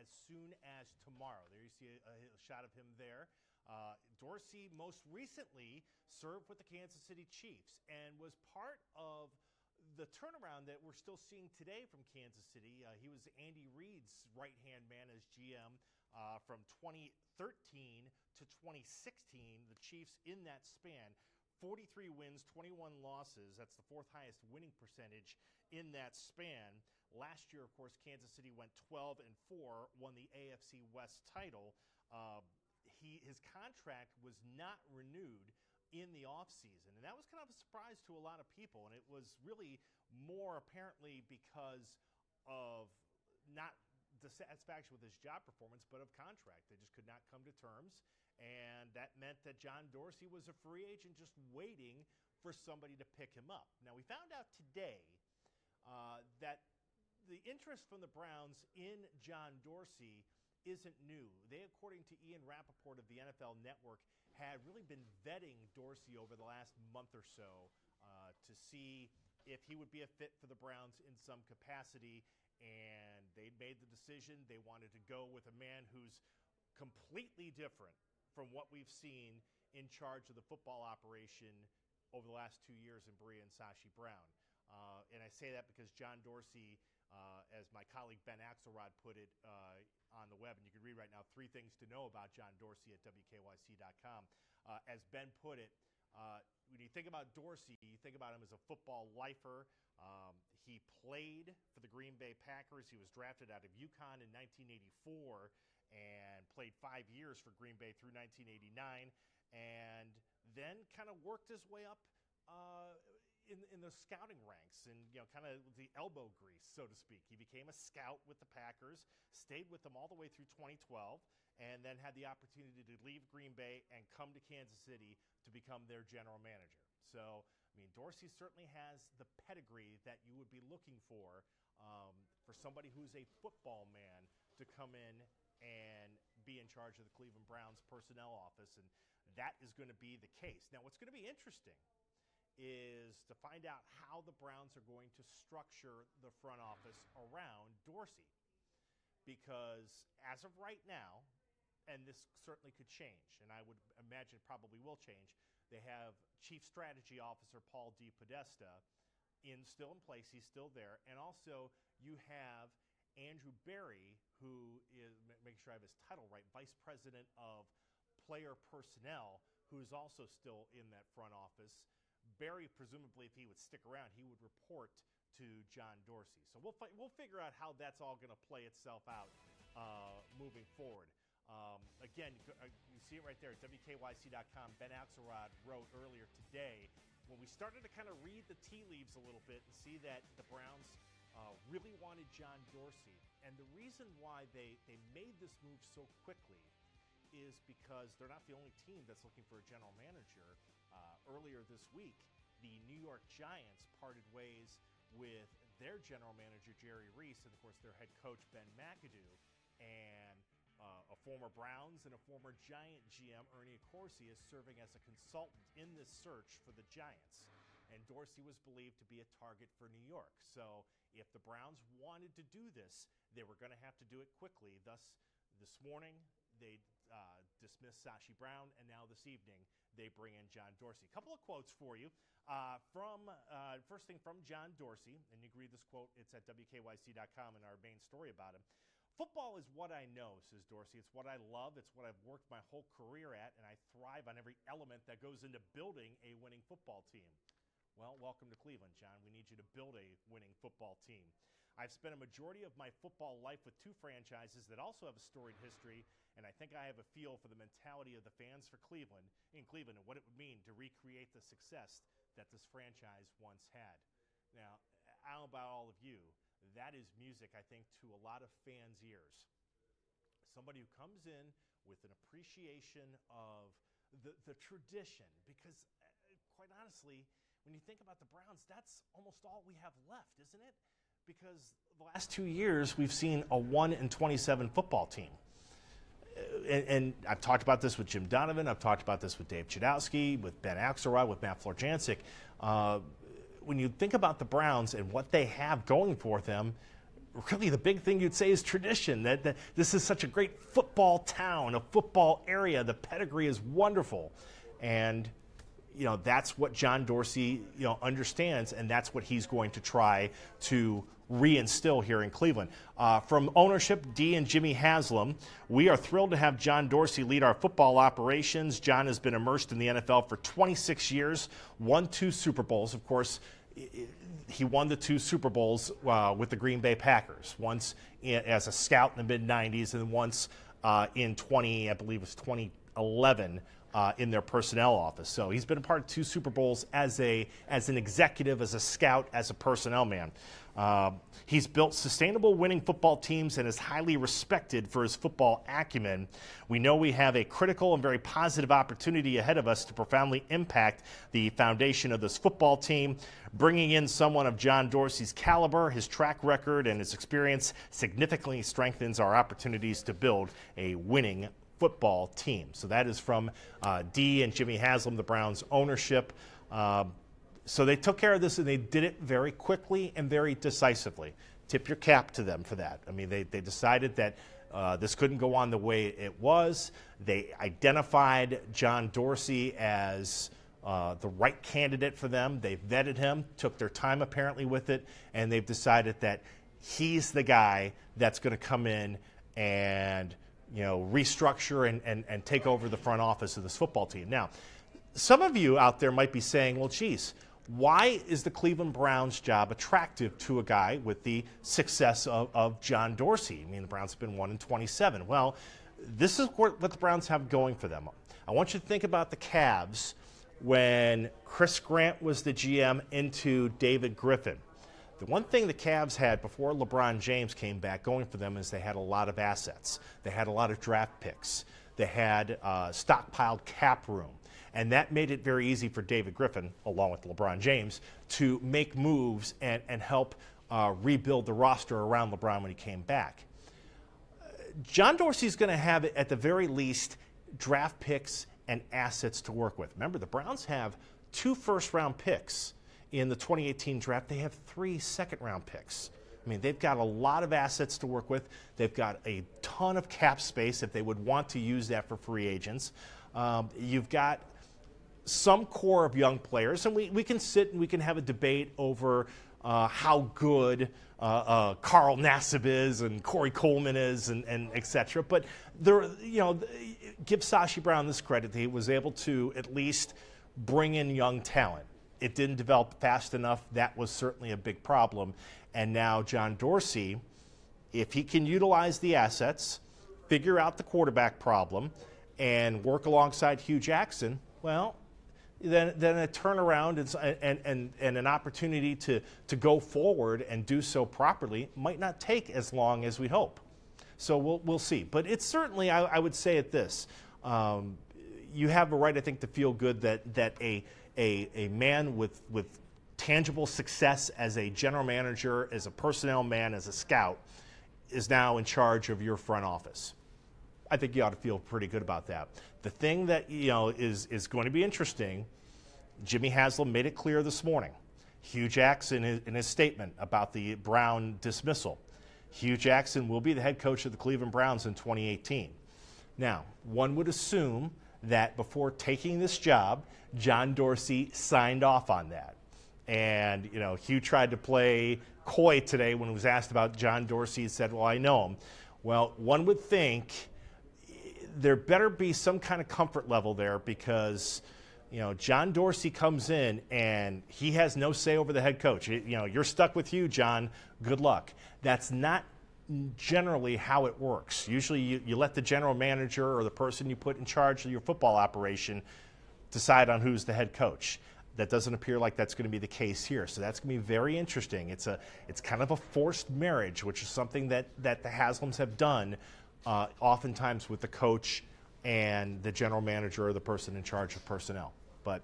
as soon as tomorrow. There you see a shot of him there. Dorsey most recently served with the Kansas City Chiefs and was part of the turnaround that we're still seeing today from Kansas City. He was Andy Reid's right-hand man as GM from 2013 to 2016. The Chiefs in that span, 43 wins, 21 losses. That's the fourth highest winning percentage in that span. Last year, of course, Kansas City went 12-4, won the AFC West title. His contract was not renewed in the offseason, and that was kind of a surprise to a lot of people, and it was really more apparently because of not dissatisfaction with his job performance, but of contract. They just could not come to terms, and that meant that John Dorsey was a free agent just waiting for somebody to pick him up. Now, we found out today that the interest from the Browns in John Dorsey isn't new. They, according to Ian Rappaport of the NFL Network, had really been vetting Dorsey over the last month or so to see if he would be a fit for the Browns in some capacity, and they made the decision. They wanted to go with a man who's completely different from what we've seen in charge of the football operation over the last 2 years in Bria and Sashi Brown. And I say that because John Dorsey, as my colleague Ben Axelrod put it on the web, and you can read right now 3 things to know about John Dorsey at WKYC.com. As Ben put it, when you think about Dorsey, you think about him as a football lifer. He played for the Green Bay Packers. He was drafted out of UConn in 1984 and played 5 years for Green Bay through 1989, and then kind of worked his way up in the scouting ranks and, kind of the elbow grease, so to speak. He became a scout with the Packers, stayed with them all the way through 2012, and then had the opportunity to leave Green Bay and come to Kansas City to become their general manager. So, Dorsey certainly has the pedigree that you would be looking for somebody who's a football man to come in and be in charge of the Cleveland Browns personnel office, and that is going to be the case. Now, what's going to be interesting is to find out how the Browns are going to structure the front office around Dorsey. Because as of right now, and this certainly could change, and I would imagine it probably will change, they have Chief Strategy Officer Paul D. Podesta still in place. He's still there. And also you have Andrew Berry, who is, make sure I have his title right, Vice President of Player Personnel, who is also still in that front office. Berry, presumably, if he would stick around, he would report to John Dorsey. So we'll figure out how that's all going to play itself out moving forward. Again, you see it right there at WKYC.com. Ben Axelrod wrote earlier today, when we started to kind of read the tea leaves a little bit and see that the Browns really wanted John Dorsey. And the reason why they made this move so quickly is because they're not the only team that's looking for a general manager. Earlier this week, the New York Giants parted ways with their general manager, Jerry Reese, and, of course, their head coach, Ben McAdoo. And a former Browns and a former Giant GM, Ernie Accorsi, is serving as a consultant in this search for the Giants. And Dorsey was believed to be a target for New York. So if the Browns wanted to do this, they were going to have to do it quickly. Thus, this morning, they dismissed Sashi Brown, and now this evening they bring in John Dorsey. A couple of quotes for you. First thing from John Dorsey, and you can read this quote. It's at WKYC.com in our main story about him. "Football is what I know," says Dorsey. "It's what I love. It's what I've worked my whole career at, and I thrive on every element that goes into building a winning football team." Well, welcome to Cleveland, John. We need you to build a winning football team. "I've spent a majority of my football life with 2 franchises that also have a storied history, and I think I have a feel for the mentality of the fans for Cleveland and what it would mean to recreate the success that this franchise once had." Now, I don't know about all of you. That is music, I think, to a lot of fans' ears. Somebody who comes in with an appreciation of the tradition, because quite honestly, when you think about the Browns, that's almost all we have left, isn't it? Because the last 2 years, we've seen a 1-27 football team. And I've talked about this with Jim Donovan. I've talked about this with Dave Chudowski, with Ben Axelrod, with Matt Florjancic. When you think about the Browns and what they have going for them, really the big thing you'd say is tradition, that this is such a great football town, a football area. The pedigree is wonderful. And, that's what John Dorsey, understands, and that's what he's going to try to reinstill here in Cleveland. From ownership, Dee and Jimmy Haslam, we are thrilled to have John Dorsey lead our football operations. John has been immersed in the NFL for 26 years, won 2 Super Bowls. Of course, he won the 2 Super Bowls with the Green Bay Packers, once as a scout in the mid-'90s and once in 2011, in their personnel office. So he's been a part of 2 Super Bowls as an executive, as a scout, as a personnel man. He's built sustainable winning football teams and is highly respected for his football acumen. We know we have a critical and very positive opportunity ahead of us to profoundly impact the foundation of this football team. Bringing in someone of John Dorsey's caliber, his track record, and his experience significantly strengthens our opportunities to build a winning football team. So that is from Dee and Jimmy Haslam, the Browns ownership. So they took care of this, and they did it very quickly and very decisively. Tip your cap to them for that. I mean, they decided that this couldn't go on the way it was. They identified John Dorsey as the right candidate for them. They vetted him, took their time apparently with it, and they've decided that he's the guy that's going to come in and restructure and take over the front office of this football team. Now, some of you out there might be saying, well, geez, why is the Cleveland Browns job attractive to a guy with the success of John Dorsey? I mean, the Browns have been 1-27. Well, this is what the Browns have going for them. I want you to think about the Cavs when Chris Grant was the GM into David Griffin. The one thing the Cavs had before LeBron James came back going for them is they had a lot of assets. They had a lot of draft picks. They had stockpiled cap room. And that made it very easy for David Griffin, along with LeBron James, to make moves and help rebuild the roster around LeBron when he came back. John Dorsey's going to have, at the very least, draft picks and assets to work with. Remember, the Browns have 2 first-round picks in the 2018 draft. They have 3 second-round picks. I mean, they've got a lot of assets to work with. They've got a ton of cap space if they would want to use that for free agents. You've got some core of young players, and we can sit and we can have a debate over how good Carl Nassib is and Corey Coleman is and et cetera. But there, give Sashi Brown this credit. He was able to at least bring in young talent. It didn't develop fast enough. That was certainly a big problem. And now John Dorsey, if he can utilize the assets, figure out the quarterback problem, and work alongside Hugh Jackson, well, then a turnaround and an opportunity to go forward and do so properly might not take as long as we hope. So we'll see. But it's certainly, I would say it this, you have a right, I think, to feel good that a man with tangible success as a general manager, as a personnel man, as a scout, is now in charge of your front office. I think you ought to feel pretty good about that. The thing that is going to be interesting, Jimmy Haslam made it clear this morning. Hugh Jackson, in his statement about the Brown dismissal, Hugh Jackson will be the head coach of the Cleveland Browns in 2018. Now, one would assume that before taking this job, John Dorsey signed off on that. And, Hugh tried to play coy today when he was asked about John Dorsey. He said, well, I know him. Well, one would think there better be some kind of comfort level there because, John Dorsey comes in and he has no say over the head coach. You're stuck with Hugh, John. Good luck. That's not generally how it works. Usually you let the general manager or the person you put in charge of your football operation decide on who's the head coach. That doesn't appear like that's going to be the case here. So that's going to be very interesting. It's kind of a forced marriage, which is something that the Haslams have done oftentimes with the coach and the general manager or the person in charge of personnel. But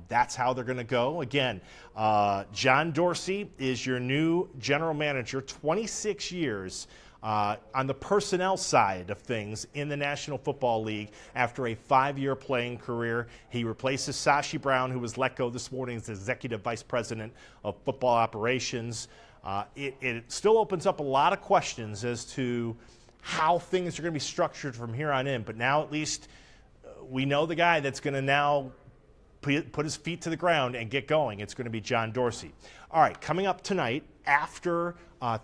that's how they're going to go. Again, John Dorsey is your new general manager, 26 years on the personnel side of things in the National Football League after a 5-year playing career. He replaces Sashi Brown, who was let go this morning as Executive Vice President of Football Operations. It still opens up a lot of questions as to how things are going to be structured from here on in. But now at least we know the guy that's going to now put his feet to the ground and get going. It's going to be John Dorsey. All right, coming up tonight after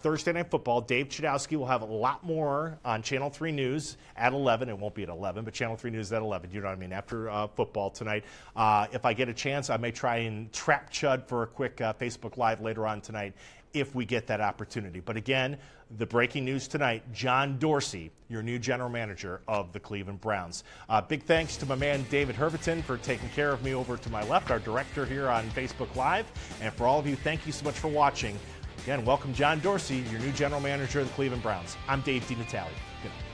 Thursday Night Football, Dave Chudowski will have a lot more on Channel 3 News at 11. It won't be at 11, but Channel 3 News at 11. You know what I mean? After football tonight. If I get a chance, I may try and trap Chud for a quick Facebook Live later on tonight if we get that opportunity. But again, the breaking news tonight, John Dorsey, your new general manager of the Cleveland Browns. Big thanks to my man David Herviton for taking care of me over to my left, our director here on Facebook Live. And for all of you, thank you so much for watching. Again, welcome John Dorsey, your new general manager of the Cleveland Browns. I'm Dave DiNatale. Good night.